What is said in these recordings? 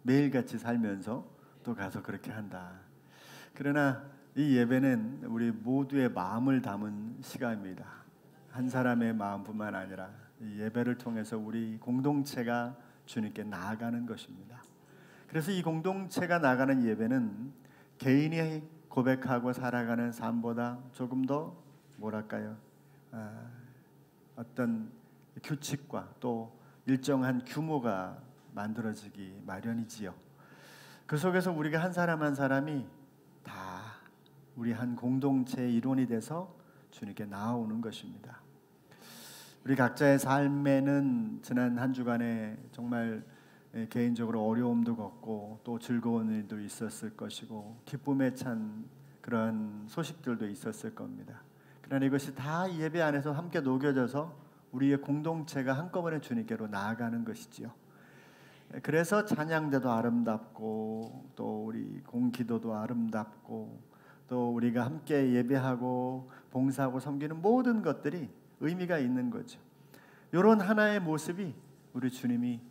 매일같이 살면서 또 가서 그렇게 한다. 그러나 이 예배는 우리 모두의 마음을 담은 시간입니다. 한 사람의 마음뿐만 아니라 이 예배를 통해서 우리 공동체가 주님께 나아가는 것입니다. 그래서 이 공동체가 나가는 예배는 개인이 고백하고 살아가는 삶보다 조금 더 뭐랄까요? 어떤 규칙과 또 일정한 규모가 만들어지기 마련이지요. 그 속에서 우리가 한 사람 한 사람이 다 우리 한 공동체의 일원이 돼서 주님께 나아오는 것입니다. 우리 각자의 삶에는 지난 한 주간에 정말 개인적으로 어려움도 겪고 또 즐거운 일도 있었을 것이고 기쁨에 찬 그런 소식들도 있었을 겁니다. 그러나 이것이 다 예배 안에서 함께 녹여져서 우리의 공동체가 한꺼번에 주님께로 나아가는 것이지요. 그래서 찬양대도 아름답고 또 우리 공기도도 아름답고 또 우리가 함께 예배하고 봉사하고 섬기는 모든 것들이 의미가 있는 거죠. 이런 하나의 모습이 우리 주님이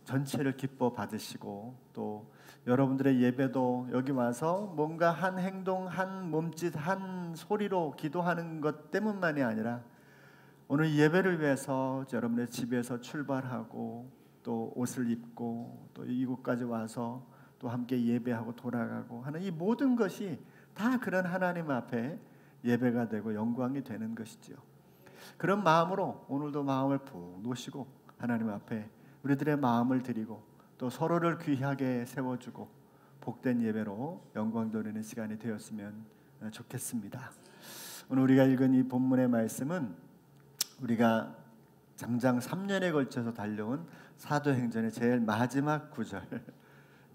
전체를 기뻐 받으시고 또 여러분들의 예배도 여기 와서 뭔가 한 행동, 한 몸짓, 한 소리로 기도하는 것 때문만이 아니라 오늘 예배를 위해서 여러분의 집에서 출발하고 또 옷을 입고 또 이곳까지 와서 또 함께 예배하고 돌아가고 하는 이 모든 것이 다 그런 하나님 앞에 예배가 되고 영광이 되는 것이지요. 그런 마음으로 오늘도 마음을 푹 놓으시고 하나님 앞에 우리들의 마음을 드리고 또 서로를 귀하게 세워주고 복된 예배로 영광 돌리는 시간이 되었으면 좋겠습니다. 오늘 우리가 읽은 이 본문의 말씀은 우리가 장장 3년에 걸쳐서 달려온 사도행전의 제일 마지막 구절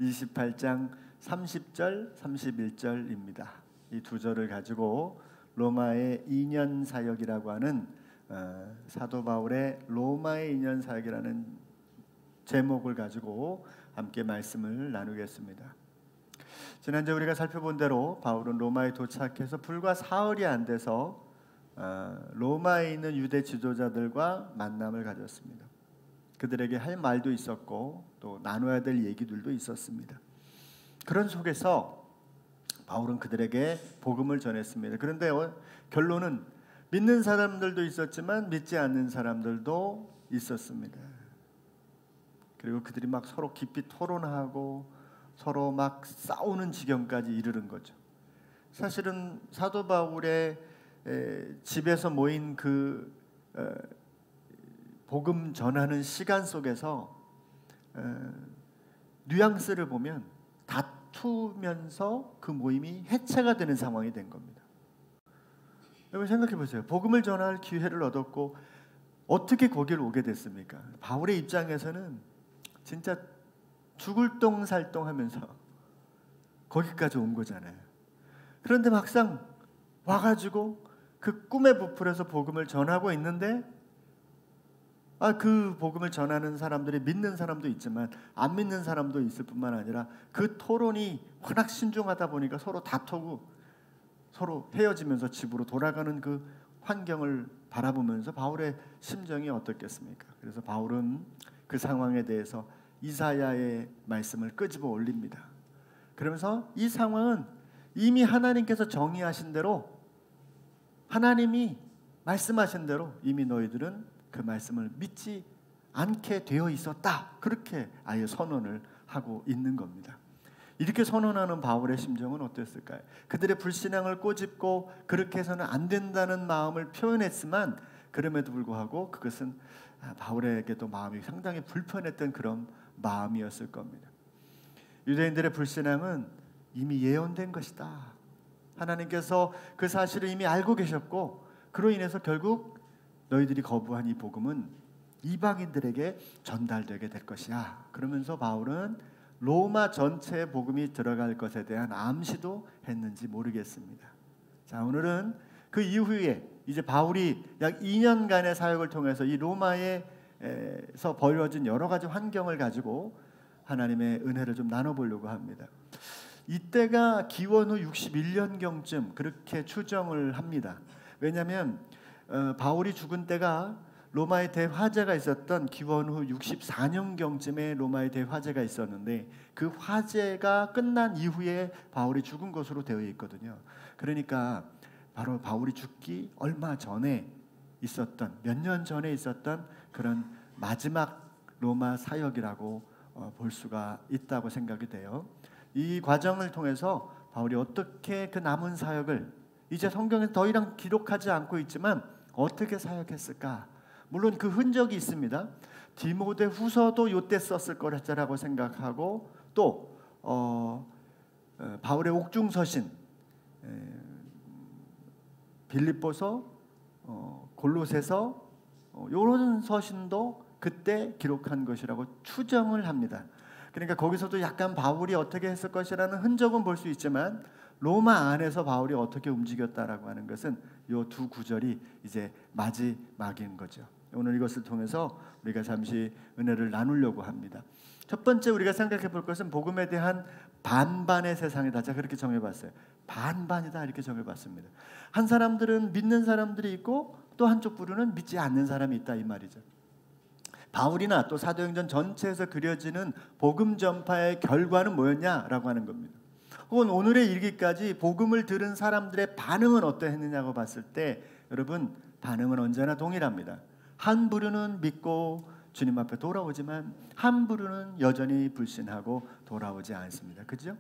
28장 30절 31절입니다. 이 두 절을 가지고 로마의 2년 사역이라고 하는 사도 바울의 로마의 2년 사역이라는 제목을 가지고 함께 말씀을 나누겠습니다. 지난주에 우리가 살펴본 대로 바울은 로마에 도착해서 불과 사흘이 안 돼서 로마에 있는 유대 지도자들과 만남을 가졌습니다. 그들에게 할 말도 있었고 또 나눠야 될 얘기들도 있었습니다. 그런 속에서 바울은 그들에게 복음을 전했습니다. 그런데 결론은 믿는 사람들도 있었지만 믿지 않는 사람들도 있었습니다. 그리고 그들이 막 서로 깊이 토론하고 서로 막 싸우는 지경까지 이르는 거죠. 사실은 사도 바울의 집에서 모인 그 복음 전하는 시간 속에서 뉘앙스를 보면 다투면서 그 모임이 해체가 되는 상황이 된 겁니다. 여러분 생각해 보세요. 복음을 전할 기회를 얻었고 어떻게 거기를 오게 됐습니까? 바울의 입장에서는 진짜 죽을 똥살똥하면서 거기까지 온 거잖아요. 그런데 막상 와가지고 그 꿈에 부풀어서 복음을 전하고 있는데 그 복음을 전하는 사람들이 믿는 사람도 있지만 안 믿는 사람도 있을 뿐만 아니라 그 토론이 워낙 신중하다 보니까 서로 다투고 서로 헤어지면서 집으로 돌아가는 그 환경을 바라보면서 바울의 심정이 어떻겠습니까? 그래서 바울은 그 상황에 대해서 이사야의 말씀을 끄집어 올립니다. 그러면서 이 상황은 이미 하나님께서 정의하신 대로 하나님이 말씀하신 대로 이미 너희들은 그 말씀을 믿지 않게 되어 있었다. 그렇게 아예 선언을 하고 있는 겁니다. 이렇게 선언하는 바울의 심정은 어땠을까요? 그들의 불신앙을 꼬집고 그렇게 해서는 안 된다는 마음을 표현했지만 그럼에도 불구하고 그것은 바울에게도 마음이 상당히 불편했던 그런 마음이었을 겁니다. 유대인들의 불신앙은 이미 예언된 것이다. 하나님께서 그 사실을 이미 알고 계셨고 그로 인해서 결국 너희들이 거부한 이 복음은 이방인들에게 전달되게 될 것이야. 그러면서 바울은 로마 전체의 복음이 들어갈 것에 대한 암시도 했는지 모르겠습니다. 자, 오늘은 그 이후에 이제 바울이 약 2년간의 사역을 통해서 이 로마에서 벌어진 여러 가지 환경을 가지고 하나님의 은혜를 좀 나눠보려고 합니다. 이때가 기원 후 61년경쯤 그렇게 추정을 합니다. 왜냐하면 바울이 죽은 때가 로마의 대화재가 있었던 기원 후 64년경쯤에 로마의 대화재가 있었는데 그 화재가 끝난 이후에 바울이 죽은 것으로 되어 있거든요. 그러니까 바로 바울이 죽기 얼마 전에 있었던, 몇 년 전에 있었던 그런 마지막 로마 사역이라고 볼 수가 있다고 생각이 돼요. 이 과정을 통해서 바울이 어떻게 그 남은 사역을, 이제 성경에 더 이상 기록하지 않고 있지만 어떻게 사역했을까? 물론 그 흔적이 있습니다. 디모데 후서도 이때 썼을 거라고 생각하고, 또 바울의 옥중서신 빌립보서, 골로새서, 이런 서신도 그때 기록한 것이라고 추정을 합니다. 그러니까 거기서도 약간 바울이 어떻게 했을 것이라는 흔적은 볼 수 있지만 로마 안에서 바울이 어떻게 움직였다라고 하는 것은 이 두 구절이 이제 마지막인 거죠. 오늘 이것을 통해서 우리가 잠시 은혜를 나누려고 합니다. 첫 번째 우리가 생각해 볼 것은 복음에 대한 반반의 세상이다. 제가 그렇게 정해봤어요. 반반이다 이렇게 정해봤습니다. 한 사람들은 믿는 사람들이 있고 또 한쪽 부류는 믿지 않는 사람이 있다 이 말이죠. 바울이나 또 사도행전 전체에서 그려지는 복음 전파의 결과는 뭐였냐라고 하는 겁니다. 혹은 오늘에 이르기까지 복음을 들은 사람들의 반응은 어떠했느냐고 봤을 때 여러분 반응은 언제나 동일합니다. 한 부류는 믿고 주님 앞에 돌아오지만 한 부류는 여전히 불신하고 돌아오지 않습니다. 그죠?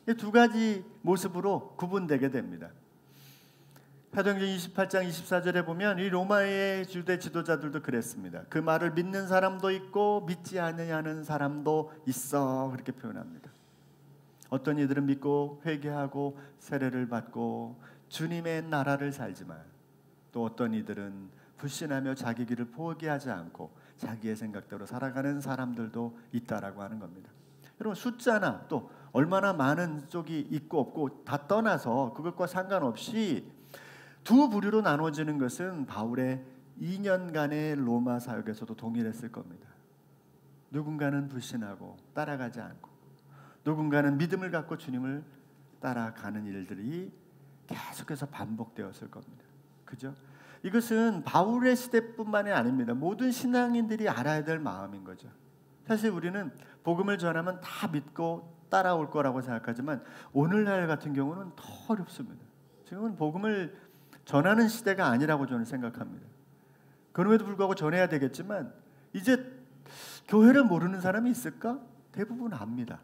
이 두 가지 모습으로 구분되게 됩니다. 사도행전 28장 24절에 보면 이 로마의 주대 지도자들도 그랬습니다. 그 말을 믿는 사람도 있고 믿지 않느냐는 사람도 있어 그렇게 표현합니다. 어떤 이들은 믿고 회개하고 세례를 받고 주님의 나라를 살지만 또 어떤 이들은 불신하며 자기 길을 포기하지 않고 자기의 생각대로 살아가는 사람들도 있다라고 하는 겁니다. 여러분 숫자나 또 얼마나 많은 쪽이 있고 없고 다 떠나서 그것과 상관없이 두 부류로 나눠지는 것은 바울의 2년간의 로마 사역에서도 동일했을 겁니다. 누군가는 불신하고 따라가지 않고 누군가는 믿음을 갖고 주님을 따라가는 일들이 계속해서 반복되었을 겁니다. 그죠? 이것은 바울의 시대뿐만이 아닙니다. 모든 신앙인들이 알아야 될 마음인 거죠. 사실 우리는 복음을 전하면 다 믿고 따라올 거라고 생각하지만 오늘날 같은 경우는 더 어렵습니다. 지금은 복음을 전하는 시대가 아니라고 저는 생각합니다. 그럼에도 불구하고 전해야 되겠지만 이제 교회를 모르는 사람이 있을까? 대부분 압니다.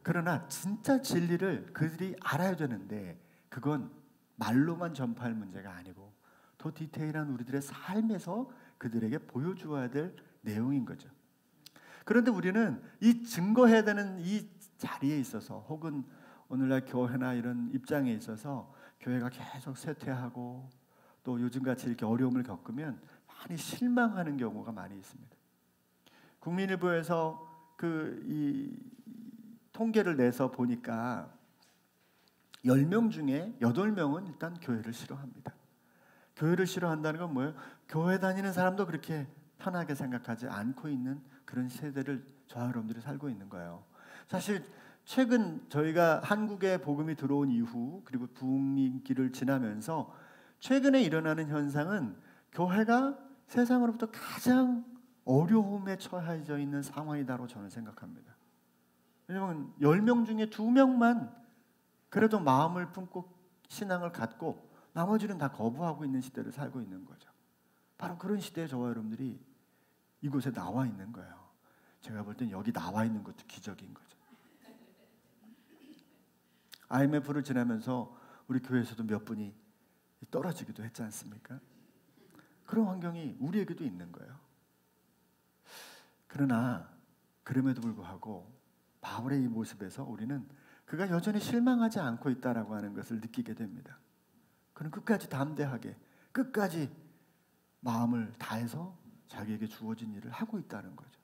그러나 진짜 진리를 그들이 알아야 되는데 그건 말로만 전파할 문제가 아니고 더 디테일한 우리들의 삶에서 그들에게 보여주어야 될 내용인 거죠. 그런데 우리는 이 증거해야 되는 이 자리에 있어서 혹은 오늘날 교회나 이런 입장에 있어서 교회가 계속 쇠퇴하고 또 요즘같이 이렇게 어려움을 겪으면 많이 실망하는 경우가 많이 있습니다. 국민일보에서 이 통계를 내서 보니까 10명 중에 8명은 일단 교회를 싫어합니다. 교회를 싫어한다는 건 뭐예요? 교회 다니는 사람도 그렇게 편하게 생각하지 않고 있는 그런 세대를 저와 여러분들이 살고 있는 거예요. 사실 최근 저희가 한국에 복음이 들어온 이후 그리고 부흥기를 지나면서 최근에 일어나는 현상은 교회가 세상으로부터 가장 어려움에 처해져 있는 상황이다로 저는 생각합니다. 왜냐하면 10명 중에 2명만 그래도 마음을 품고 신앙을 갖고 나머지는 다 거부하고 있는 시대를 살고 있는 거죠. 바로 그런 시대에 저와 여러분들이 이곳에 나와 있는 거예요. 제가 볼 땐 여기 나와 있는 것도 기적인 거죠. IMF를 지나면서 우리 교회에서도 몇 분이 떨어지기도 했지 않습니까? 그런 환경이 우리에게도 있는 거예요. 그러나 그럼에도 불구하고 바울의 이 모습에서 우리는 그가 여전히 실망하지 않고 있다라고 하는 것을 느끼게 됩니다. 그는 끝까지 담대하게 끝까지 마음을 다해서 자기에게 주어진 일을 하고 있다는 거죠.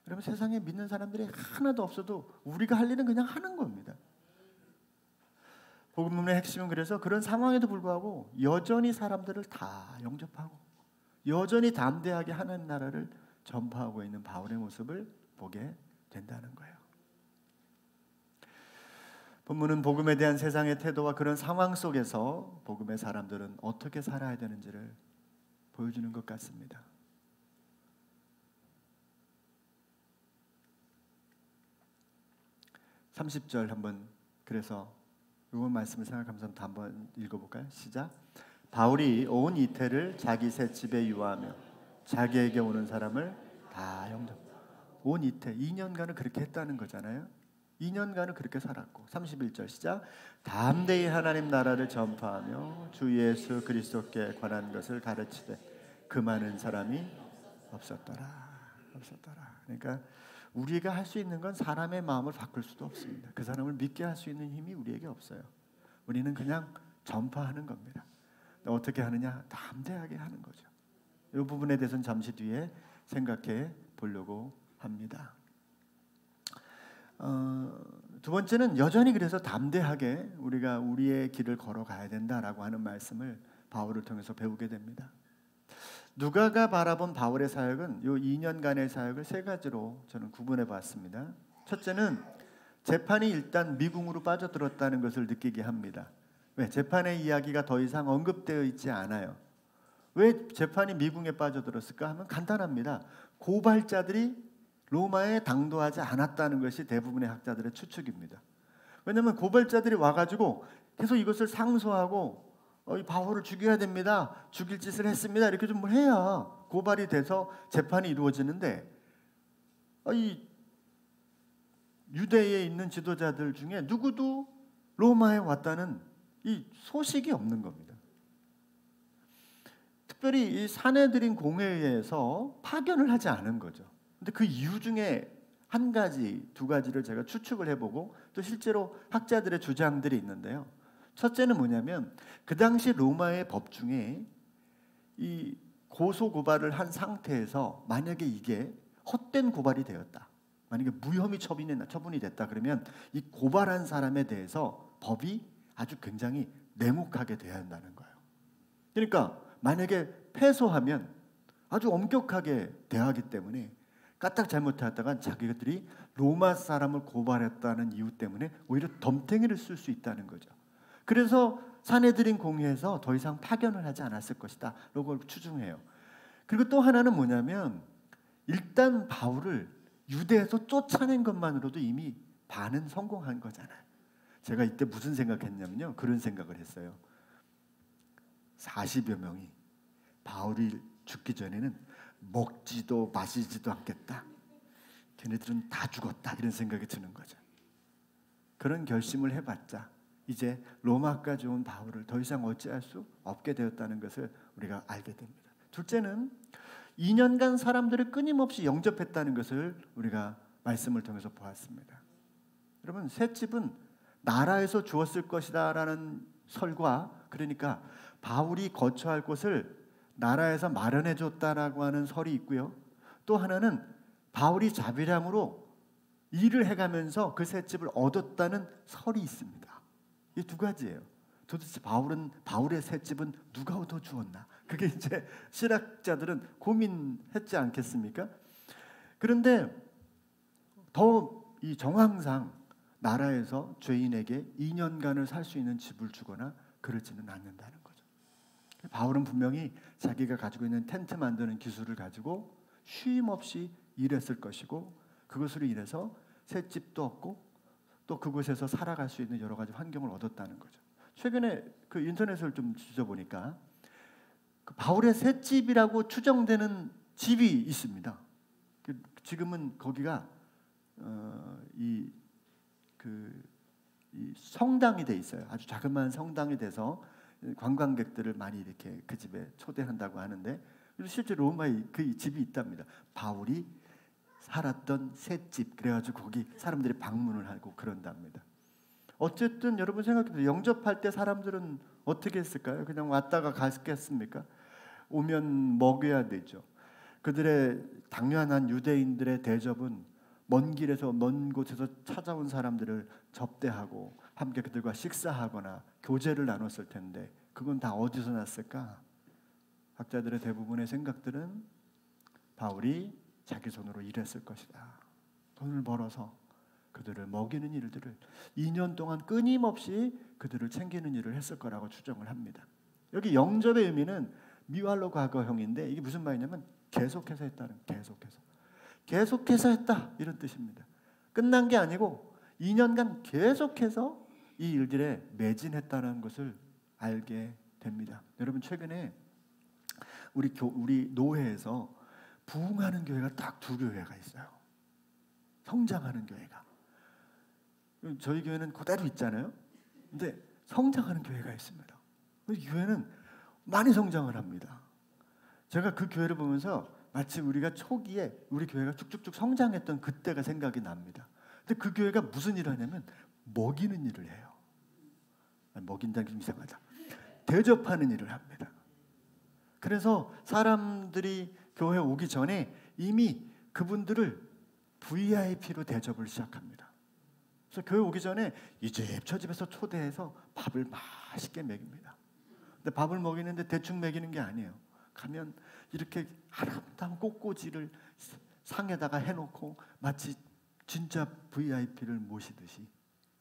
여러분 세상에 믿는 사람들이 하나도 없어도 우리가 할 일은 그냥 하는 겁니다. 복음의 핵심은 그래서 그런 상황에도 불구하고 여전히 사람들을 다 영접하고 여전히 담대하게 하나님 나라를 전파하고 있는 바울의 모습을 보게 된다는 거예요. 본문은 복음에 대한 세상의 태도와 그런 상황 속에서 복음의 사람들은 어떻게 살아야 되는지를 보여주는 것 같습니다. 30절 한번 그래서 이번 말씀을 생각하면서 한번 읽어볼까요? 시작. 바울이 온 이태를 자기 새 집에 유하며 자기에게 오는 사람을 다 영접. 온 이태 2년간을 그렇게 했다는 거잖아요. 2년간을 그렇게 살았고 31절 시작. 담대히 하나님 나라를 전파하며 주 예수 그리스도께 관한 것을 가르치되 그 많은 사람이 없었더라. 그러니까 우리가 할 수 있는 건 사람의 마음을 바꿀 수도 없습니다. 그 사람을 믿게 할 수 있는 힘이 우리에게 없어요. 우리는 그냥 전파하는 겁니다. 어떻게 하느냐? 담대하게 하는 거죠. 이 부분에 대해서는 잠시 뒤에 생각해 보려고 합니다. 두 번째는 여전히 그래서 담대하게 우리가 우리의 길을 걸어가야 된다라고 하는 말씀을 바울을 통해서 배우게 됩니다. 누가가 바라본 바울의 사역은 이 2년간의 사역을 세 가지로 저는 구분해 봤습니다. 첫째는 재판이 일단 미궁으로 빠져들었다는 것을 느끼게 합니다. 왜? 재판의 이야기가 더 이상 언급되어 있지 않아요. 왜 재판이 미궁에 빠져들었을까 하면 간단합니다. 고발자들이 로마에 당도하지 않았다는 것이 대부분의 학자들의 추측입니다. 왜냐하면 고발자들이 와가지고 계속 이것을 상소하고 이 바울을 죽여야 됩니다. 죽일 짓을 했습니다. 이렇게 좀 해야 고발이 돼서 재판이 이루어지는데 이 유대에 있는 지도자들 중에 누구도 로마에 왔다는 이 소식이 없는 겁니다. 특별히 이 사내들인 공회에서 파견을 하지 않은 거죠. 근데 그 이유 중에 한 가지, 두 가지를 제가 추측을 해보고 또 실제로 학자들의 주장들이 있는데요. 첫째는 뭐냐면 그 당시 로마의 법 중에 이 고소 고발을 한 상태에서 만약에 이게 헛된 고발이 되었다, 만약에 무혐의 처분이 됐다 그러면 이 고발한 사람에 대해서 법이 아주 굉장히 냉혹하게 돼야 한다는 거예요. 그러니까 만약에 패소하면 아주 엄격하게 대하기 때문에 까딱 잘못했다간 자기들이 로마 사람을 고발했다는 이유 때문에 오히려 덤탱이를 쓸 수 있다는 거죠. 그래서 사내들인 공회에서 더 이상 파견을 하지 않았을 것이다 라고 추정해요. 그리고 또 하나는 뭐냐면 일단 바울을 유대에서 쫓아낸 것만으로도 이미 반은 성공한 거잖아요. 제가 이때 무슨 생각했냐면요, 그런 생각을 했어요. 40여 명이 바울이 죽기 전에는 먹지도 마시지도 않겠다, 걔네들은 다 죽었다, 이런 생각이 드는 거죠. 그런 결심을 해봤자 이제 로마까지 온 바울을 더 이상 어찌할 수 없게 되었다는 것을 우리가 알게 됩니다. 둘째는 2년간 사람들을 끊임없이 영접했다는 것을 우리가 말씀을 통해서 보았습니다. 여러분, 새 집은 나라에서 주었을 것이다 라는 설과, 그러니까 바울이 거처할 곳을 나라에서 마련해 줬다라고 하는 설이 있고요. 또 하나는 바울이 자비량으로 일을 해가면서 그 새 집을 얻었다는 설이 있습니다. 이 두 가지예요. 도대체 바울의 새 집은 누가 얻어 주었나? 그게 이제 신학자들은 고민했지 않겠습니까? 그런데 더 이 정황상 나라에서 죄인에게 2년간을 살 수 있는 집을 주거나 그러지는 않는다는 거죠. 바울은 분명히 자기가 가지고 있는 텐트 만드는 기술을 가지고 쉼 없이 일했을 것이고, 그것으로 인해서 새 집도 얻고 또 그곳에서 살아갈 수 있는 여러 가지 환경을 얻었다는 거죠. 최근에 그 인터넷을 좀 뒤져보니까 그 바울의 새 집이라고 추정되는 집이 있습니다. 지금은 거기가 이 성당이 돼 있어요. 아주 자그마한 성당이 돼서 관광객들을 많이 이렇게 그 집에 초대한다고 하는데, 실제 로마에 그 집이 있답니다. 바울이 살았던 셋집, 그래가지고 거기 사람들이 방문을 하고 그런답니다. 어쨌든 여러분 생각해보세요. 영접할 때 사람들은 어떻게 했을까요? 그냥 왔다가 갔겠습니까? 오면 먹여야 되죠. 그들의 당연한 유대인들의 대접은 먼 길에서 먼 곳에서 찾아온 사람들을 접대하고 함께 그들과 식사하거나 교제를 나눴을 텐데 그건 다 어디서 났을까? 학자들의 대부분의 생각들은 바울이 자기 손으로 일했을 것이다. 돈을 벌어서 그들을 먹이는 일들을 2년 동안 끊임없이 그들을 챙기는 일을 했을 거라고 추정을 합니다. 여기 영접의 의미는 미완로 과거형인데 이게 무슨 말이냐면 계속해서 했다는, 계속해서 했다 이런 뜻입니다. 끝난 게 아니고 2년간 계속해서 이 일들에 매진했다는 것을 알게 됩니다. 여러분, 최근에 우리 노회에서 부흥하는 교회가 딱 2교회가 있어요. 성장하는 교회가. 저희 교회는 그대로 있잖아요. 근데 성장하는 교회가 있습니다. 이 교회는 많이 성장을 합니다. 제가 그 교회를 보면서 마치 우리가 초기에 우리 교회가 쭉쭉쭉 성장했던 그때가 생각이 납니다. 근데 그 교회가 무슨 일을 하냐면 먹이는 일을 해요. 먹인다는 게 좀 이상하다. 대접하는 일을 합니다. 그래서 사람들이 교회 오기 전에 이미 그분들을 VIP로 대접을 시작합니다. 그래서 교회 오기 전에 이 집 저 집에서 초대해서 밥을 맛있게 먹입니다. 근데 밥을 먹이는데 대충 먹이는 게 아니에요. 가면 이렇게 아름다운 꽃꽂이를 상에다가 해놓고 마치 진짜 VIP를 모시듯이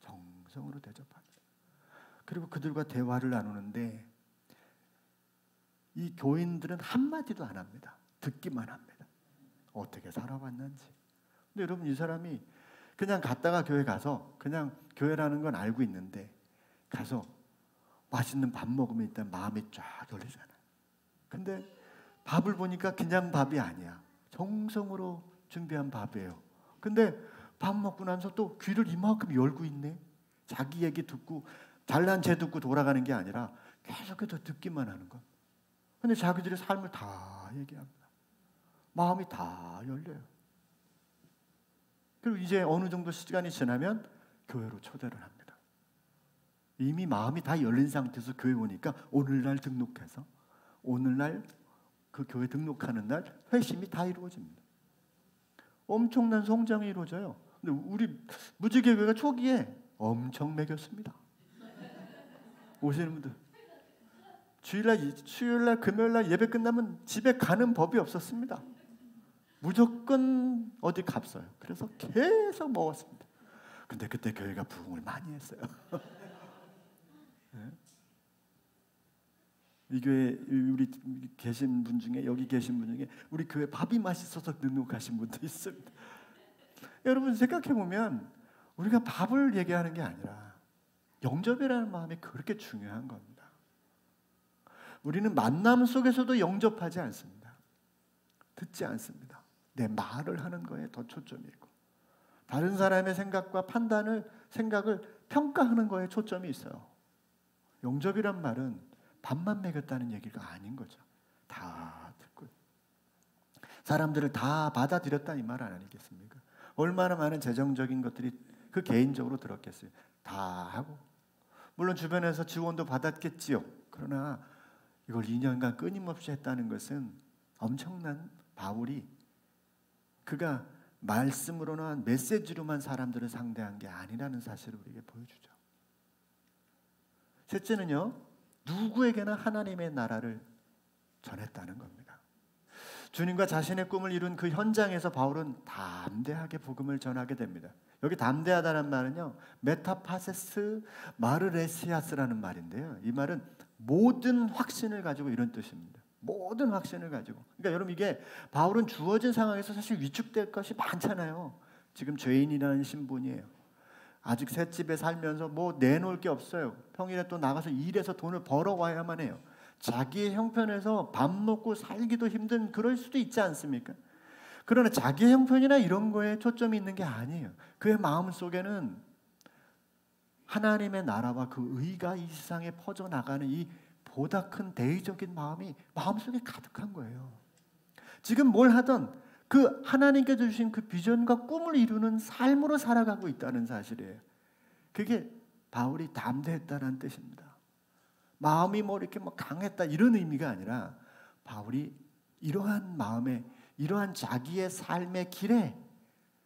정성으로 대접합니다. 그리고 그들과 대화를 나누는데 이 교인들은 한마디도 안 합니다. 듣기만 합니다. 어떻게 살아왔는지. 근데 여러분, 이 사람이 그냥 갔다가 교회 가서 그냥 교회라는 건 알고 있는데 가서 맛있는 밥 먹으면 일단 마음이 쫙 열리잖아요. 근데 밥을 보니까 그냥 밥이 아니야. 정성으로 준비한 밥이에요. 근데 밥 먹고 나서 또 귀를 이만큼 열고 있네. 자기 얘기 듣고 잘난 체 듣고 돌아가는 게 아니라 계속해서 듣기만 하는 것. 근데 자기들의 삶을 다 얘기합니다. 마음이 다 열려요. 그리고 이제 어느 정도 시간이 지나면 교회로 초대를 합니다. 이미 마음이 다 열린 상태에서 교회 오니까 오늘날 등록해서 오늘날 그 교회 등록하는 날 회심이 다 이루어집니다. 엄청난 성장이 이루어져요. 근데 우리 무지개교회가 초기에 엄청 매겼습니다. 오시는 분들 주일날 금요일날 예배 끝나면 집에 가는 법이 없었습니다. 무조건 어디 값어요. 그래서 계속 먹었습니다. 근데 그때 교회가 부흥을 많이 했어요. 네? 이 교회 우리 계신 분 중에 여기 계신 분 중에 우리 교회 밥이 맛있어서 등록하신 분도 있습니다. 여러분, 생각해 보면 우리가 밥을 얘기하는 게 아니라 영접이라는 마음이 그렇게 중요한 겁니다. 우리는 만남 속에서도 영접하지 않습니다. 듣지 않습니다. 내 말을 하는 거에 더 초점이 있고 다른 사람의 생각과 생각을 평가하는 거에 초점이 있어요. 영접이란 말은 밥만 먹였다는 얘기가 아닌 거죠. 다 듣고 사람들을 다 받아들였다 이 말 아니겠습니까? 얼마나 많은 재정적인 것들이 그 개인적으로 들었겠어요. 다 하고 물론 주변에서 지원도 받았겠지요. 그러나 이걸 2년간 끊임없이 했다는 것은 엄청난 바울이 그가 말씀으로나 메시지로만 사람들을 상대한 게 아니라는 사실을 우리에게 보여주죠. 셋째는요, 누구에게나 하나님의 나라를 전했다는 겁니다. 주님과 자신의 꿈을 이룬 그 현장에서 바울은 담대하게 복음을 전하게 됩니다. 여기 담대하다는 말은요, 메타파세스 마르레시아스라는 말인데요. 이 말은 모든 확신을 가지고 이런 뜻입니다. 모든 확신을 가지고. 그러니까 여러분, 이게 바울은 주어진 상황에서 사실 위축될 것이 많잖아요. 지금 죄인이라는 신분이에요. 아직 셋집에 살면서 뭐 내놓을 게 없어요. 평일에 또 나가서 일해서 돈을 벌어와야만 해요. 자기의 형편에서 밥 먹고 살기도 힘든 그럴 수도 있지 않습니까? 그러나 자기의 형편이나 이런 거에 초점이 있는 게 아니에요. 그의 마음 속에는 하나님의 나라와 그 의가 이 세상에 퍼져나가는 이 보다 큰 대의적인 마음이 마음속에 가득한 거예요. 지금 뭘 하든 그 하나님께서 주신 그 비전과 꿈을 이루는 삶으로 살아가고 있다는 사실이에요. 그게 바울이 담대했다는 뜻입니다. 마음이 뭐 이렇게 뭐 강했다 이런 의미가 아니라 바울이 이러한 마음에 이러한 자기의 삶의 길에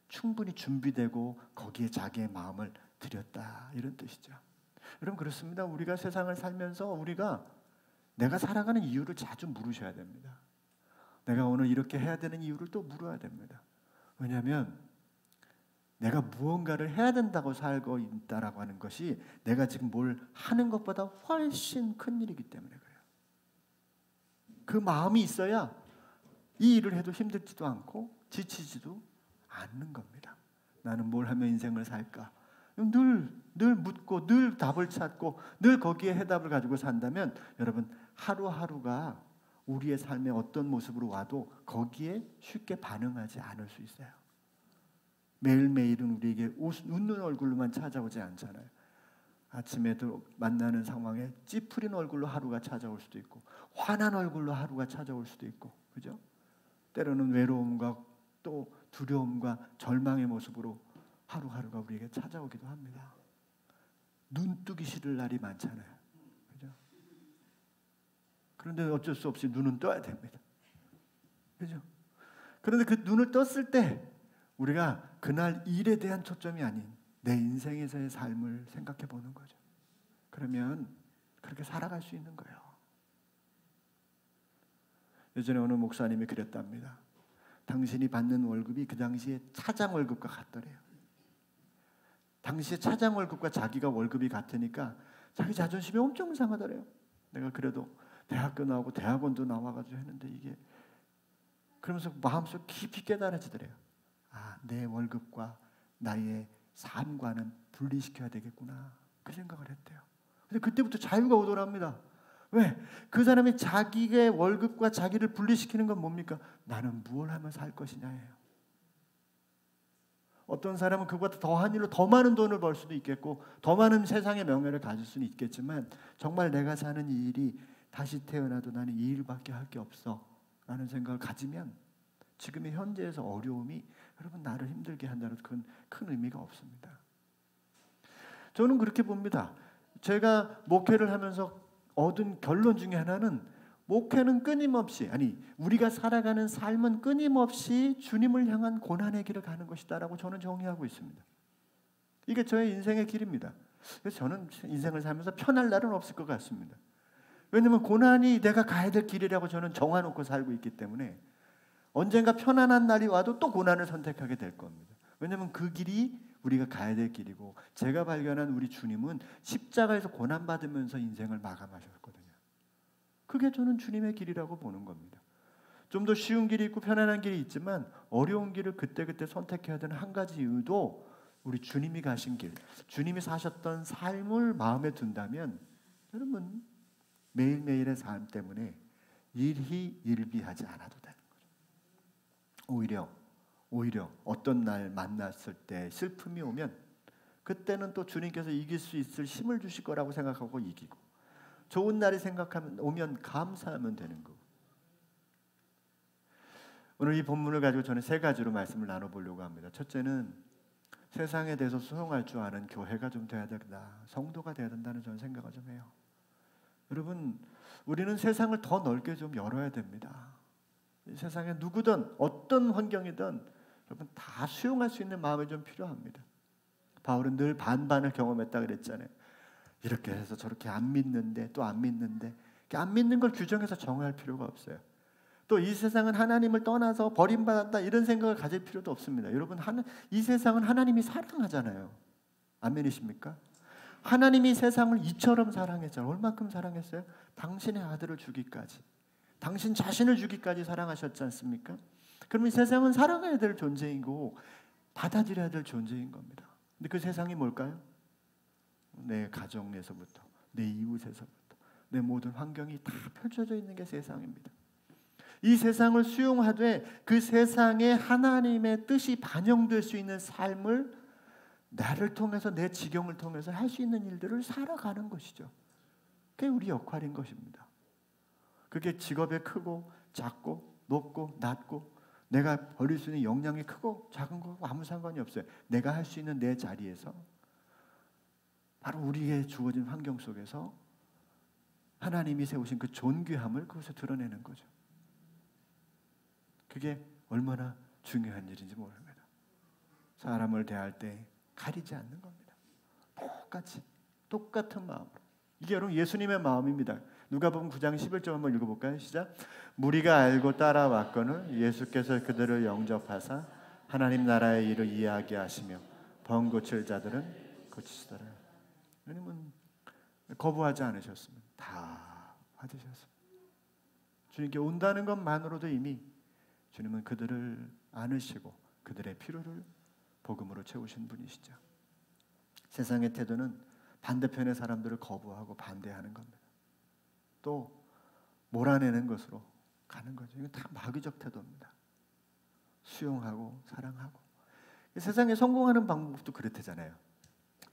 충분히 준비되고 거기에 자기의 마음을 들였다 이런 뜻이죠. 여러분, 그렇습니다. 우리가 세상을 살면서 우리가 내가 살아가는 이유를 자주 물으셔야 됩니다. 내가 오늘 이렇게 해야 되는 이유를 또 물어야 됩니다. 왜냐하면 내가 무언가를 해야 된다고 살고 있다라고 하는 것이 내가 지금 뭘 하는 것보다 훨씬 큰 일이기 때문에 그래요. 그 마음이 있어야 이 일을 해도 힘들지도 않고 지치지도 않는 겁니다. 나는 뭘 하면 인생을 살까? 늘 묻고 늘 답을 찾고 늘 거기에 해답을 가지고 산다면 여러분 하루하루가 우리의 삶의 어떤 모습으로 와도 거기에 쉽게 반응하지 않을 수 있어요. 매일매일은 우리에게 웃는 얼굴로만 찾아오지 않잖아요. 아침에도 만나는 상황에 찌푸린 얼굴로 하루가 찾아올 수도 있고 화난 얼굴로 하루가 찾아올 수도 있고, 그죠? 때로는 외로움과 또 두려움과 절망의 모습으로 하루하루가 우리에게 찾아오기도 합니다. 눈 뜨기 싫을 날이 많잖아요, 그죠? 그런데 어쩔 수 없이 눈은 떠야 됩니다, 그죠? 그런데 그 눈을 떴을 때 우리가 그날 일에 대한 초점이 아닌 내 인생에서의 삶을 생각해 보는 거죠. 그러면 그렇게 살아갈 수 있는 거예요. 예전에 어느 목사님이 그랬답니다. 당신이 받는 월급이 그 당시에 차장 월급과 같더래요. 당시에 차장 월급과 자기가 월급이 같으니까 자기 자존심이 엄청 상하더래요. 내가 그래도 대학교 나오고 대학원도 나와가지고 했는데 이게, 그러면서 마음속 깊이 깨달아지더래요. 아, 내 월급과 나의 삶과는 분리시켜야 되겠구나, 그 생각을 했대요. 근데 그때부터 자유가 오더랍니다. 왜? 그 사람이 자기의 월급과 자기를 분리시키는 건 뭡니까? 나는 무엇을 하면 살 것이냐예요. 어떤 사람은 그보다 더한 일로 더 많은 돈을 벌 수도 있겠고 더 많은 세상의 명예를 가질 수는 있겠지만 정말 내가 사는 이 일이 다시 태어나도 나는 이 일밖에 할 게 없어 라는 생각을 가지면 지금의 현재에서 어려움이 여러분 나를 힘들게 한다는 그건 큰 의미가 없습니다. 저는 그렇게 봅니다. 제가 목회를 하면서 얻은 결론 중에 하나는 목회는 끊임없이, 우리가 살아가는 삶은 끊임없이 주님을 향한 고난의 길을 가는 것이다라고 저는 정의하고 있습니다. 이게 저의 인생의 길입니다. 그래서 저는 인생을 살면서 편할 날은 없을 것 같습니다. 왜냐하면 고난이 내가 가야 될 길이라고 저는 정해놓고 살고 있기 때문에 언젠가 편안한 날이 와도 또 고난을 선택하게 될 겁니다. 왜냐하면 그 길이 우리가 가야 될 길이고 제가 발견한 우리 주님은 십자가에서 고난받으면서 인생을 마감하셨거든요. 그게 저는 주님의 길이라고 보는 겁니다. 좀 더 쉬운 길이 있고 편안한 길이 있지만 어려운 길을 그때그때 선택해야 되는 한 가지 이유도 우리 주님이 가신 길, 주님이 사셨던 삶을 마음에 둔다면 여러분 매일매일의 삶 때문에 일희일비하지 않아도 되는 거죠. 오히려 어떤 날 만났을 때 슬픔이 오면 그때는 또 주님께서 이길 수 있을 힘을 주실 거라고 생각하고 이기고, 좋은 날이 오면 감사하면 되는 거. 오늘 이 본문을 가지고 저는 세 가지로 말씀을 나눠보려고 합니다. 첫째는 세상에 대해서 수용할 줄 아는 교회가 좀 돼야 된다, 성도가 돼야 된다는 저는 생각을 좀 해요. 여러분, 우리는 세상을 더 넓게 좀 열어야 됩니다. 세상에 누구든 어떤 환경이든 여러분 다 수용할 수 있는 마음이 좀 필요합니다. 바울은 늘 반반을 경험했다 그랬잖아요. 이렇게 해서 저렇게 안 믿는데 또 안 믿는데, 안 믿는 걸 규정해서 정할 필요가 없어요. 또 이 세상은 하나님을 떠나서 버림받았다 이런 생각을 가질 필요도 없습니다. 여러분, 이 세상은 하나님이 사랑하잖아요. 아멘이십니까? 하나님이 세상을 이처럼 사랑했잖아요. 얼마큼 사랑했어요? 당신의 아들을 주기까지, 당신 자신을 주기까지 사랑하셨지 않습니까? 그러면 이 세상은 사랑해야 될 존재이고 받아들여야 될 존재인 겁니다. 근데 그 세상이 뭘까요? 내 가정에서부터 내 이웃에서부터 내 모든 환경이 다 펼쳐져 있는 게 세상입니다. 이 세상을 수용하되 그 세상에 하나님의 뜻이 반영될 수 있는 삶을 나를 통해서, 내 지경을 통해서 할 수 있는 일들을 살아가는 것이죠. 그게 우리 역할인 것입니다. 그게 직업에 크고 작고 높고 낮고 내가 버릴 수 있는 역량이 크고 작은 거하고 아무 상관이 없어요. 내가 할 수 있는 내 자리에서 바로 우리의 주어진 환경 속에서 하나님이 세우신 그 존귀함을 그것에 드러내는 거죠. 그게 얼마나 중요한 일인지 모릅니다. 사람을 대할 때 가리지 않는 겁니다. 똑같은 마음으로. 이게 여러분 예수님의 마음입니다. 누가복음 9장 11절 한번 읽어볼까요? 시작. 무리가 알고 따라왔거늘 예수께서 그들을 영접하사 하나님 나라의 일을 이야기하시며 병 고칠 자들은 고치시더라. 주님은 거부하지 않으셨습니다. 다 받으셨습니다. 주님께 온다는 것만으로도 이미 주님은 그들을 안으시고 그들의 필요를 복음으로 채우신 분이시죠. 세상의 태도는 반대편의 사람들을 거부하고 반대하는 겁니다. 또 몰아내는 것으로 가는 거죠. 이건 다 마귀적 태도입니다. 수용하고 사랑하고. 세상에 성공하는 방법도 그렇대잖아요.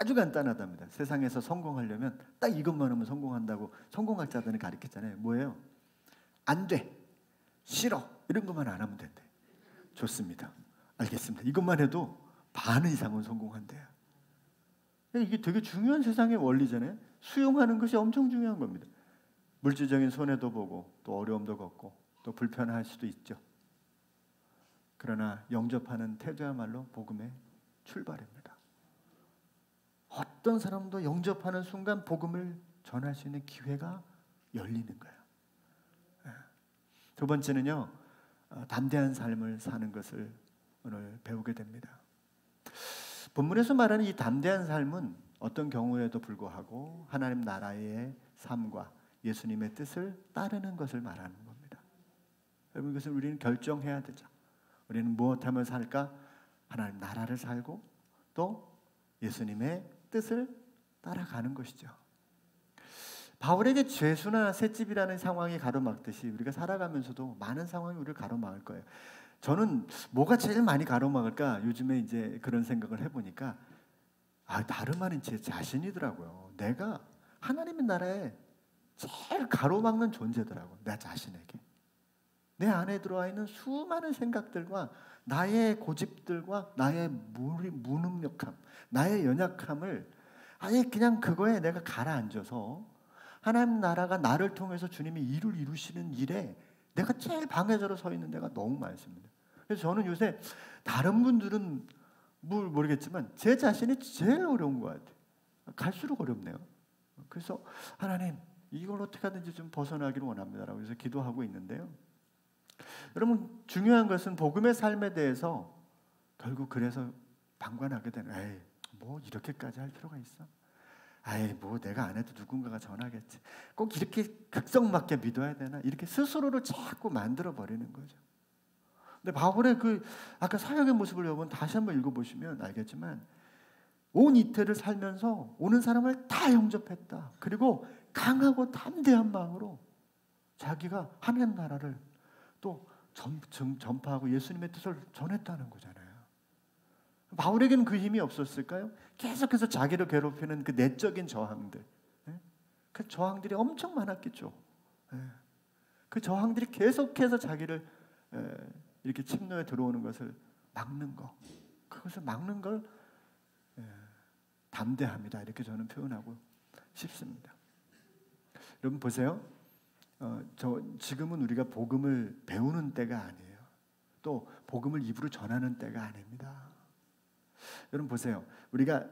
아주 간단하답니다. 세상에서 성공하려면 딱 이것만 하면 성공한다고 성공학자들은 가르쳤잖아요. 뭐예요? 안 돼, 싫어, 이런 것만 안 하면 된대. 좋습니다. 알겠습니다. 이것만 해도 반 이상은 성공한대요. 이게 되게 중요한 세상의 원리잖아요. 수용하는 것이 엄청 중요한 겁니다. 물질적인 손해도 보고 또 어려움도 겪고 또 불편할 수도 있죠. 그러나 영접하는 태도야말로 복음의 출발입니다. 어떤 사람도 영접하는 순간 복음을 전할 수 있는 기회가 열리는 거예요. 두 번째는요, 담대한 삶을 사는 것을 오늘 배우게 됩니다. 본문에서 말하는 이 담대한 삶은 어떤 경우에도 불구하고 하나님 나라의 삶과 예수님의 뜻을 따르는 것을 말하는 겁니다. 여러분, 이것을 우리는 결정해야 되죠. 우리는 무엇하며 살까? 하나님 나라를 살고 또 예수님의 뜻을 따라가는 것이죠. 바울에게 죄수나 셋집이라는 상황이 가로막듯이 우리가 살아가면서도 많은 상황이 우리를 가로막을 거예요. 저는 뭐가 제일 많이 가로막을까? 요즘에 이제 그런 생각을 해보니까 다름 아닌 제 자신이더라고요. 내가 하나님의 나라에 제일 가로막는 존재더라고요. 내 자신에게. 내 안에 들어와 있는 수많은 생각들과 나의 고집들과 나의 무능력함, 나의 연약함을 아예 그냥 그거에 내가 가라앉아서 하나님 나라가 나를 통해서 주님이 일을 이루시는 일에 내가 제일 방해자로 서 있는 데가 너무 많습니다. 그래서 저는 요새 다른 분들은 모르겠지만 제 자신이 제일 어려운 것 같아요. 갈수록 어렵네요. 그래서 하나님 이걸 어떻게 하든지 좀 벗어나기를 원합니다라고 해서 기도하고 있는데요. 여러분, 중요한 것은 복음의 삶에 대해서 결국 그래서 방관하게 되는, 에이 뭐 이렇게까지 할 필요가 있어? 아이 뭐 내가 안 해도 누군가가 전하겠지. 꼭 이렇게 극성맞게 믿어야 되나? 이렇게 스스로를 자꾸 만들어 버리는 거죠. 근데 바울의 그 아까 사역의 모습을 여러분 다시 한번 읽어보시면 알겠지만 온 이태를 살면서 오는 사람을 다 영접했다. 그리고 강하고 담대한 마음으로 자기가 하나님 나라를 또 전파하고 예수님의 뜻을 전했다는 거잖아요. 바울에게는 그 힘이 없었을까요? 계속해서 자기를 괴롭히는 그 내적인 저항들, 그 저항들이 엄청 많았겠죠. 그 저항들이 계속해서 자기를 이렇게 침노에 들어오는 것을 막는 거, 그것을 막는 걸 담대합니다. 이렇게 저는 표현하고 싶습니다. 여러분 보세요. 지금은 우리가 복음을 배우는 때가 아니에요. 또 복음을 입으로 전하는 때가 아닙니다. 여러분 보세요. 우리가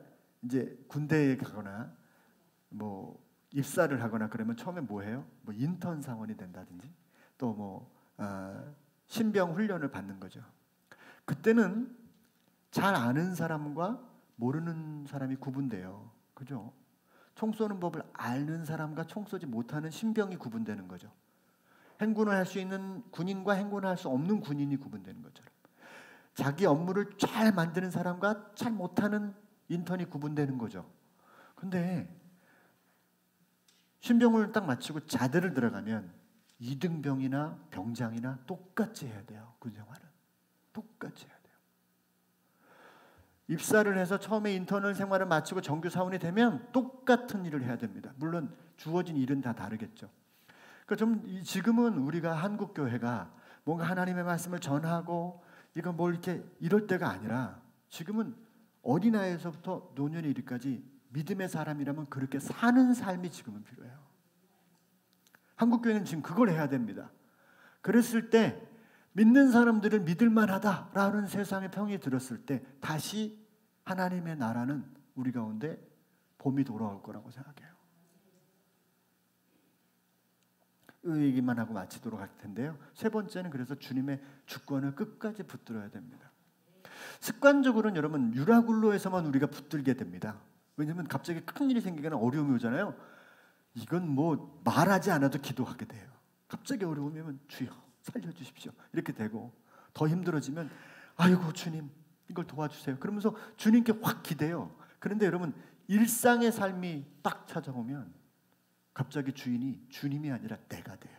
이제 군대에 가거나 뭐 입사를 하거나 그러면 처음에 뭐 해요? 뭐 인턴 사원이 된다든지 또 뭐 신병 훈련을 받는 거죠. 그때는 잘 아는 사람과 모르는 사람이 구분돼요. 그죠? 총 쏘는 법을 아는 사람과 총 쏘지 못하는 신병이 구분되는 거죠. 행군을 할 수 있는 군인과 행군을 할 수 없는 군인이 구분되는 것처럼 자기 업무를 잘 만드는 사람과 잘 못하는 인턴이 구분되는 거죠. 근데 신병을 딱 마치고 자대를 들어가면 2등병이나 병장이나 똑같이 해야 돼요. 군 생활은 똑같이 해야 돼요. 입사를 해서 처음에 인턴을 생활을 마치고 정규 사원이 되면 똑같은 일을 해야 됩니다. 물론 주어진 일은 다 다르겠죠. 그러니까 지금은 우리가 한국 교회가 뭔가 하나님의 말씀을 전하고 이거 뭘 이렇게 이럴 때가 아니라 지금은 어린아이에서부터 노년에 이르기까지 믿음의 사람이라면 그렇게 사는 삶이 지금은 필요해요. 한국 교회는 지금 그걸 해야 됩니다. 그랬을 때 믿는 사람들을 믿을 만하다라는 세상의 평이 들었을 때 다시 하나님의 나라는 우리 가운데 봄이 돌아올 거라고 생각해요. 이 얘기만 하고 마치도록 할 텐데요. 세 번째는 그래서 주님의 주권을 끝까지 붙들어야 됩니다. 습관적으로는 여러분 유라굴로에서만 우리가 붙들게 됩니다. 왜냐하면 갑자기 큰 일이 생기거나 어려움이 오잖아요. 이건 뭐 말하지 않아도 기도하게 돼요. 갑자기 어려움이 오면 주여 살려주십시오 이렇게 되고 더 힘들어지면 아이고 주님 이걸 도와주세요 그러면서 주님께 확 기대요. 그런데 여러분 일상의 삶이 딱 찾아오면 갑자기 주님이 아니라 내가 돼요.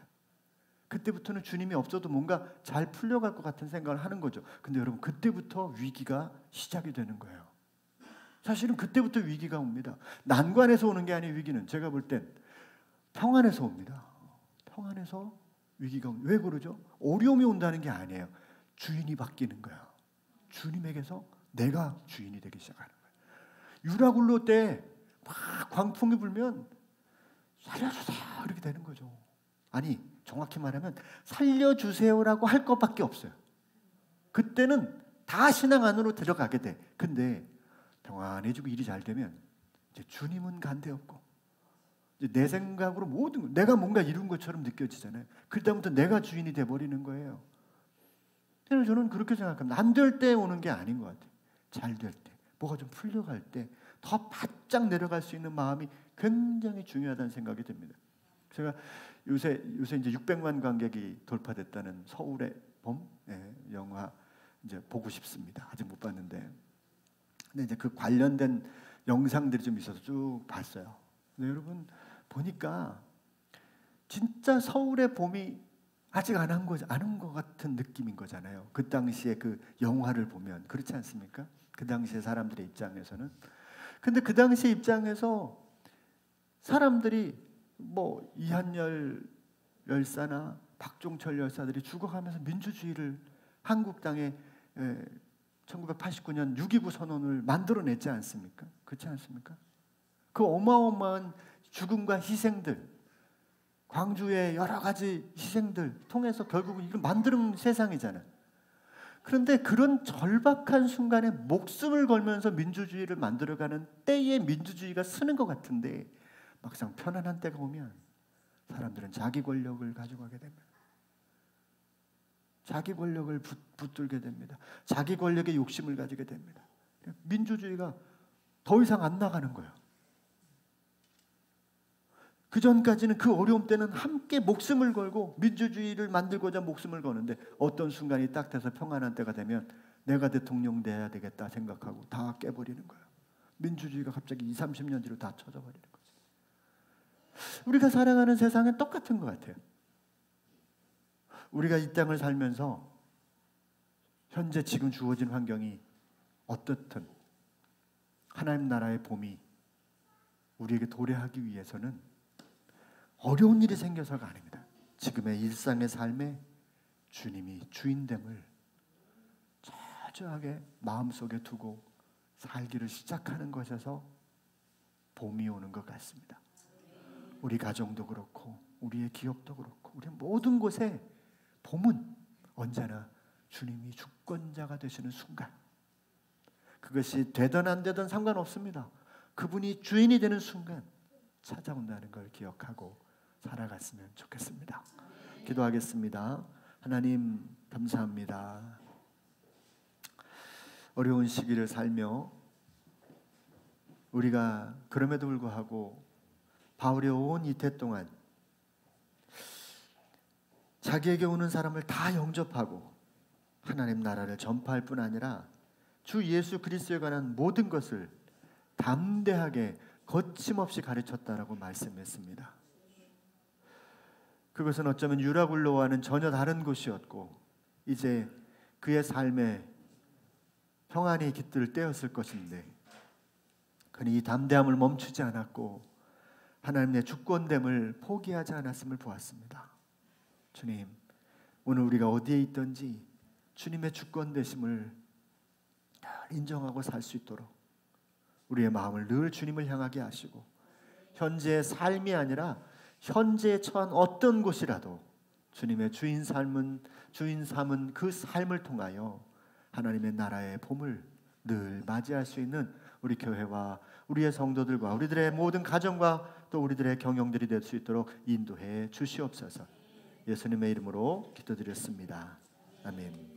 그때부터는 주님이 없어도 뭔가 잘 풀려갈 것 같은 생각을 하는 거죠. 근데 여러분 그때부터 위기가 시작이 되는 거예요. 사실은 그때부터 위기가 옵니다. 난관에서 오는 게 아니에요. 위기는 제가 볼 땐 평안에서 옵니다. 평안에서 위기가 옵니다. 왜 그러죠? 어려움이 온다는 게 아니에요. 주인이 바뀌는 거예요. 주님에게서 내가 주인이 되기 시작하는 거예요. 유라굴로 때 막 광풍이 불면 살려주세요 이렇게 되는 거죠. 아니 정확히 말하면 살려주세요라고 할 것밖에 없어요. 그때는 다 신앙 안으로 들어가게 돼. 근데 평안해지고 일이 잘 되면 이제 주님은 간데 없고 이제 내 생각으로 모든 거, 내가 뭔가 이룬 것처럼 느껴지잖아요. 그다음부터 내가 주인이 돼버리는 거예요. 그래서 저는 그렇게 생각합니다. 안 될 때 오는 게 아닌 것 같아요. 잘 될 때, 뭐가 좀 풀려갈 때 더 바짝 내려갈 수 있는 마음이 굉장히 중요하다는 생각이 듭니다. 제가 요새 이제 600만 관객이 돌파됐다는 서울의 봄 영화 이제 보고 싶습니다. 아직 못 봤는데, 근데 이제 그 관련된 영상들이 좀 있어서 쭉 봤어요. 근데 여러분 보니까 진짜 서울의 봄이 아직 안 온 것 같은 느낌인 거잖아요. 그 당시에 그 영화를 보면 그렇지 않습니까? 그 당시에 사람들의 입장에서는. 근데 그 당시 입장에서 사람들이 뭐 이한열 열사나 박종철 열사들이 죽어가면서 민주주의를 한국 땅에 1989년 6.29 선언을 만들어냈지 않습니까? 그렇지 않습니까? 그 어마어마한 죽음과 희생들, 광주의 여러 가지 희생들 통해서 결국은 이걸 만드는 세상이잖아요. 그런데 그런 절박한 순간에 목숨을 걸면서 민주주의를 만들어가는 때에 민주주의가 쓰는 것 같은데 막상 편안한 때가 오면 사람들은 자기 권력을 가져가게 됩니다. 자기 권력을 붙들게 됩니다. 자기 권력에 욕심을 가지게 됩니다. 민주주의가 더 이상 안 나가는 거예요. 그 전까지는 그 어려움 때는 함께 목숨을 걸고 민주주의를 만들고자 목숨을 거는데 어떤 순간이 딱 돼서 평안한 때가 되면 내가 대통령 돼야 되겠다 생각하고 다 깨버리는 거예요. 민주주의가 갑자기 20, 30년 뒤로 다 쳐져버리는 거죠. 우리가 살아가는 세상은 똑같은 것 같아요. 우리가 이 땅을 살면서 현재 지금 주어진 환경이 어떻든 하나님 나라의 봄이 우리에게 도래하기 위해서는 어려운 일이 생겨서가 아닙니다. 지금의 일상의 삶에 주님이 주인됨을 철저하게 마음속에 두고 살기를 시작하는 것에서 봄이 오는 것 같습니다. 우리 가정도 그렇고 우리의 기업도 그렇고 우리 모든 곳에 봄은 언제나 주님이 주권자가 되시는 순간, 그것이 되든 안 되든 상관없습니다. 그분이 주인이 되는 순간 찾아온다는 걸 기억하고 살아갔으면 좋겠습니다. 기도하겠습니다. 하나님 감사합니다. 어려운 시기를 살며 우리가 그럼에도 불구하고 바울이 온 이태 동안 자기에게 오는 사람을 다 영접하고 하나님 나라를 전파할 뿐 아니라 주 예수 그리스도에 관한 모든 것을 담대하게 거침없이 가르쳤다라고 말씀했습니다. 그것은 어쩌면 유라굴로와는 전혀 다른 곳이었고 이제 그의 삶에 평안이 깃들 때였을 것인데 그는 이 담대함을 멈추지 않았고 하나님의 주권됨을 포기하지 않았음을 보았습니다. 주님, 오늘 우리가 어디에 있든지 주님의 주권되심을 인정하고 살 수 있도록 우리의 마음을 늘 주님을 향하게 하시고 현재의 삶이 아니라 현재에 처한 어떤 곳이라도 주님의 주인 삼은 그 삶을 통하여 하나님의 나라의 봄을 늘 맞이할 수 있는 우리 교회와 우리의 성도들과 우리들의 모든 가정과 또 우리들의 경영들이 될 수 있도록 인도해 주시옵소서. 예수님의 이름으로 기도드렸습니다. 아멘.